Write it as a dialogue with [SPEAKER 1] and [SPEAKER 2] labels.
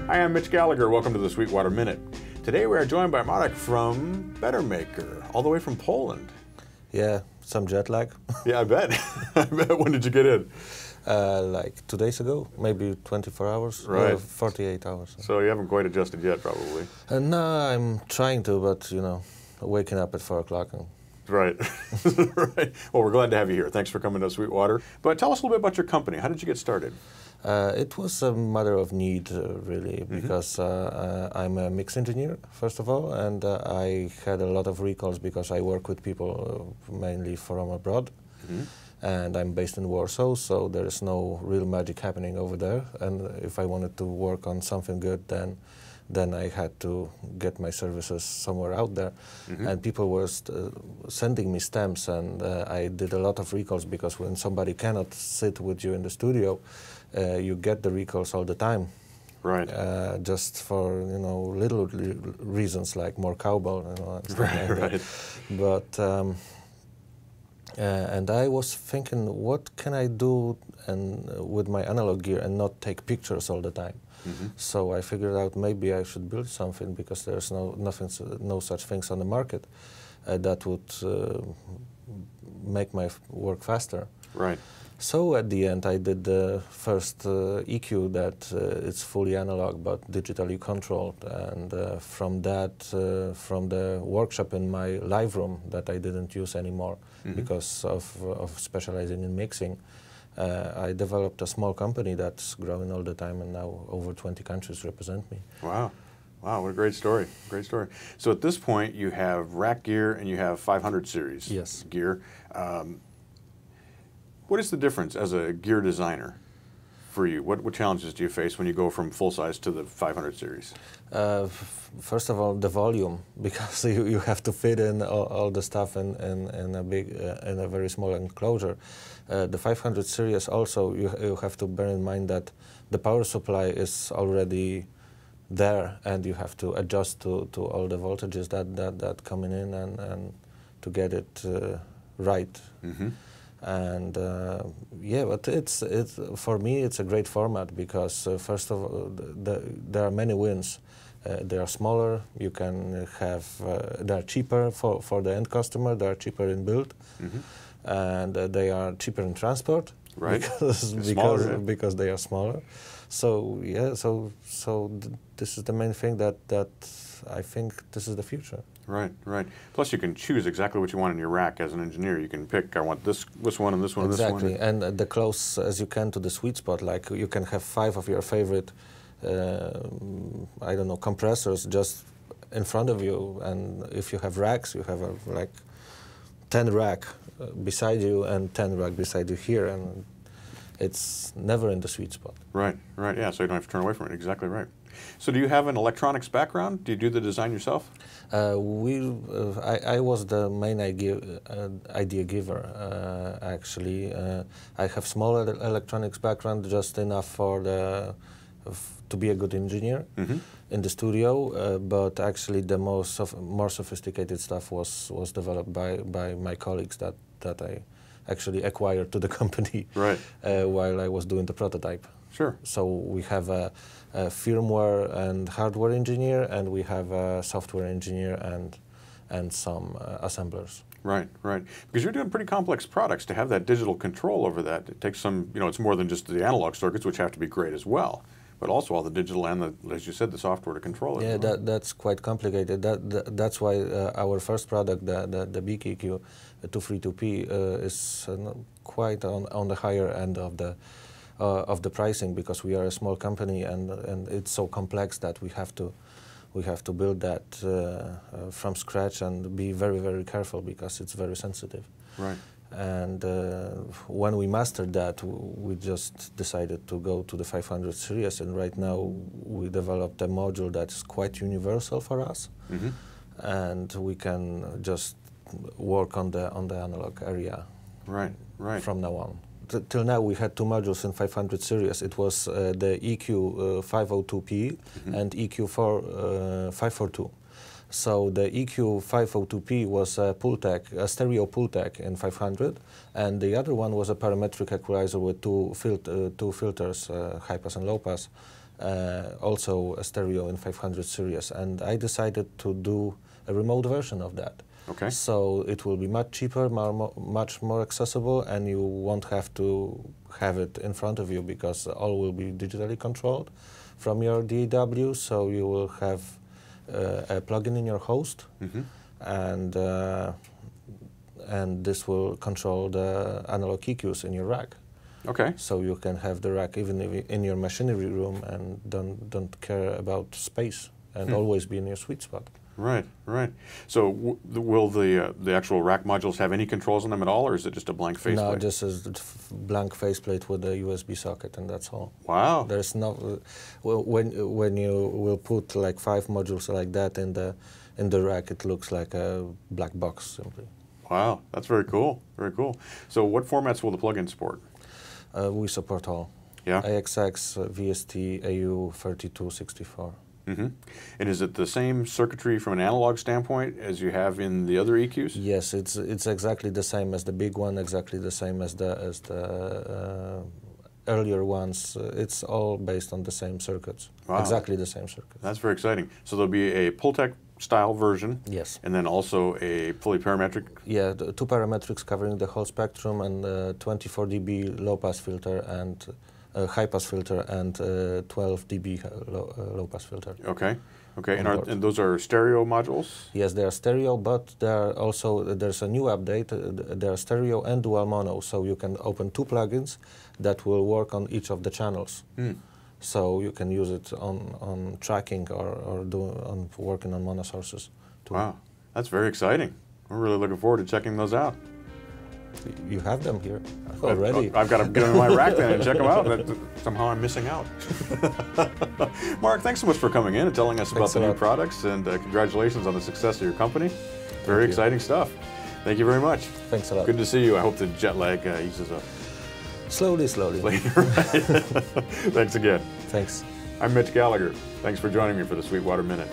[SPEAKER 1] Hi, I'm Mitch Gallagher. Welcome to the Sweetwater Minute. Today we are joined by Marek from Bettermaker, all the way from Poland.
[SPEAKER 2] Yeah, some jet lag.
[SPEAKER 1] Yeah, I bet. I bet. When did you get in?
[SPEAKER 2] Like 2 days ago, maybe 24 hours,
[SPEAKER 1] Right.
[SPEAKER 2] 48 hours.
[SPEAKER 1] So you haven't quite adjusted yet, probably.
[SPEAKER 2] No, I'm trying to, but you know, waking up at 4 o'clock.
[SPEAKER 1] Right. Right. Well, we're glad to have you here. Thanks for coming to Sweetwater. But tell us a little bit about your company. How did you get started?
[SPEAKER 2] It was a matter of need, really, because I'm a mix engineer, first of all, and I had a lot of recalls because I work with people mainly from abroad. And I'm based in Warsaw, so there is no real magic happening over there. And if I wanted to work on something good, then I had to get my services somewhere out there. And people were sending me stamps, and I did a lot of recalls because when somebody cannot sit with you in the studio, you get the recalls all the time.
[SPEAKER 1] Right.
[SPEAKER 2] Just for, you know, little reasons like more cowbell, you know, and stuff like that. But and I was thinking, what can I do with my analog gear and not take pictures all the time? So I figured out maybe I should build something because there's no such things on the market that would make my work faster.
[SPEAKER 1] Right.
[SPEAKER 2] So at the end, I did the first EQ that it's fully analog but digitally controlled, and from that, from the workshop in my live room that I didn't use anymore because of specializing in mixing, I developed a small company that's growing all the time, and now over 20 countries represent me.
[SPEAKER 1] Wow. Wow, what a great story. Great story. So at this point, you have rack gear and you have 500 series gear. What is the difference as a gear designer for you? What challenges do you face when you go from full size to the 500 series?
[SPEAKER 2] First of all, the volume, because you have to fit in all the stuff in a very small enclosure. The 500 series also, you have to bear in mind that the power supply is already there, and you have to adjust to all the voltages that coming in and to get it right. And yeah, but it's for me it's a great format because first of all there are many wins. They are smaller. You can have they are cheaper for the end customer. They are cheaper in build, and they are cheaper in transport.
[SPEAKER 1] Right.
[SPEAKER 2] Because they are smaller. So yeah, this is the main thing that I think this is the future.
[SPEAKER 1] Right, right. Plus, you can choose exactly what you want in your rack as an engineer. You can pick, I want this one and this one and this one.
[SPEAKER 2] Exactly, and the close as you can to the sweet spot. Like you can have 5 of your favorite, I don't know, compressors just in front of you. And if you have racks, you have like 10 rack beside you and 10 rack beside you here, and it's never in the sweet spot. Right,
[SPEAKER 1] right. Yeah, so you don't have to turn away from it. Exactly right. So do you have an electronics background? Do you do the design yourself?
[SPEAKER 2] I was the main idea giver, actually. I have small electronics background, just enough for to be a good engineer in the studio, but actually the more sophisticated stuff was developed by my colleagues that I actually acquired to the company while I was doing the prototype.
[SPEAKER 1] Sure.
[SPEAKER 2] So we have a firmware and hardware engineer, and we have a software engineer and some assemblers.
[SPEAKER 1] Right, right. Because you're doing pretty complex products. To have that digital control over that, it takes some, you know, it's more than just the analog circuits, which have to be great as well, but also all the digital and, as you said, the software to control it.
[SPEAKER 2] Yeah, that's quite complicated. That's why our first product, the big EQ 232P, is quite on the higher end of the pricing, because we are a small company and it's so complex that we have to build that from scratch and be very, very careful because it's very sensitive.
[SPEAKER 1] Right.
[SPEAKER 2] And when we mastered that, we just decided to go to the 500 series, and right now we developed a module that's quite universal for us, and we can just work on the analog area.
[SPEAKER 1] Right, right.
[SPEAKER 2] From now on. Till now we had 2 modules in 500 series. It was the EQ 502P and EQ 542. So the EQ 502P was a stereo Pultec in 500, and the other one was a parametric equalizer with two filters, high pass and low pass, also a stereo in 500 series, and I decided to do a remote version of that.
[SPEAKER 1] Okay.
[SPEAKER 2] So it will be much cheaper, much more accessible, and you won't have to have it in front of you because all will be digitally controlled from your DAW. So you will have a plugin in your host, and this will control the analog EQs in your rack.
[SPEAKER 1] Okay.
[SPEAKER 2] So you can have the rack even in your machinery room and don't care about space and always be in your sweet spot.
[SPEAKER 1] Right, right. So will the actual rack modules have any controls on them at all, or is it just a blank faceplate?
[SPEAKER 2] No, just a blank faceplate with a USB socket, and that's all.
[SPEAKER 1] Wow.
[SPEAKER 2] There's no when you will put like 5 modules like that in the rack, it looks like a black box simply.
[SPEAKER 1] Wow, that's very cool. Very cool. So what formats will the plugin support?
[SPEAKER 2] We support all.
[SPEAKER 1] Yeah.
[SPEAKER 2] AXX, VST, AU, 32, 64.
[SPEAKER 1] And is it the same circuitry from an analog standpoint as you have in the other EQs?
[SPEAKER 2] Yes, it's exactly the same as the big one, exactly the same as the earlier ones. It's all based on the same circuits.
[SPEAKER 1] Wow.
[SPEAKER 2] Exactly the same circuits.
[SPEAKER 1] That's very exciting. So there'll be a Pultec style version.
[SPEAKER 2] Yes.
[SPEAKER 1] And then also a fully parametric.
[SPEAKER 2] Yeah, 2 parametrics covering the whole spectrum, and 24 dB low pass filter and high pass filter, and 12 dB low pass filter.
[SPEAKER 1] Okay. Okay. And those are stereo modules?
[SPEAKER 2] Yes, they are stereo, but there's a new update. They are stereo and dual mono, so you can open 2 plugins that will work on each of the channels. So you can use it on tracking or on working on mono sources too.
[SPEAKER 1] Wow, that's very exciting. I'm really looking forward to checking those out.
[SPEAKER 2] You have them here already.
[SPEAKER 1] I've got to get them in my rack then and check them out. Somehow I'm missing out. Mark, thanks so much for coming in and telling us about the new products, and congratulations on the success of your company. Very exciting stuff. Thank you very much.
[SPEAKER 2] Thanks a lot.
[SPEAKER 1] Good to see you. I hope the jet lag eases up.
[SPEAKER 2] Slowly, slowly.
[SPEAKER 1] Thanks again.
[SPEAKER 2] Thanks.
[SPEAKER 1] I'm Mitch Gallagher. Thanks for joining me for the Sweetwater Minute.